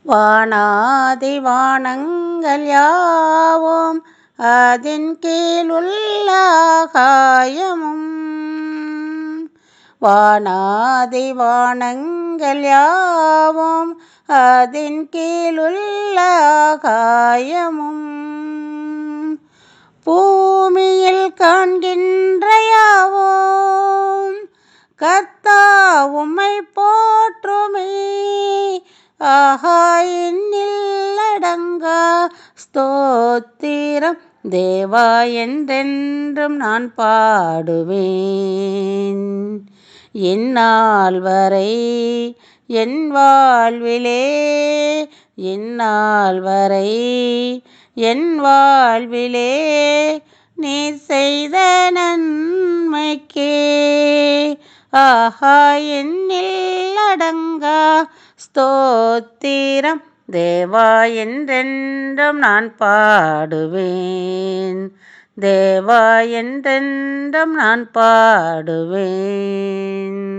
வானாதி வானங்கள் யாவும் அதின் கீழுள்ள ஆகாயமும் வானாதி வானங்கள் யாவும் அதின் கீழுள்ள ஆகாயமும் பூமியில் காண்கின்ற யாவும் கர்த்தா உம்மை போற்றுமே. ஆகாயினில் அடங்கா ஸ்தோத்திரம் தேவா என்றென்றும் நான் பாடுவேன். எந்நாள் வரை என் வாழ்விலே எந்நாள் வரை என் வாழ்விலே நீர் செய்த நன்மைக்கே ஆஹா என்னில் அடங்கா ஸ்தோத்திரம் தேவா என்றென்றும் நான் பாடுவேன். தேவா என்றென்றும் நான் பாடுவேன்.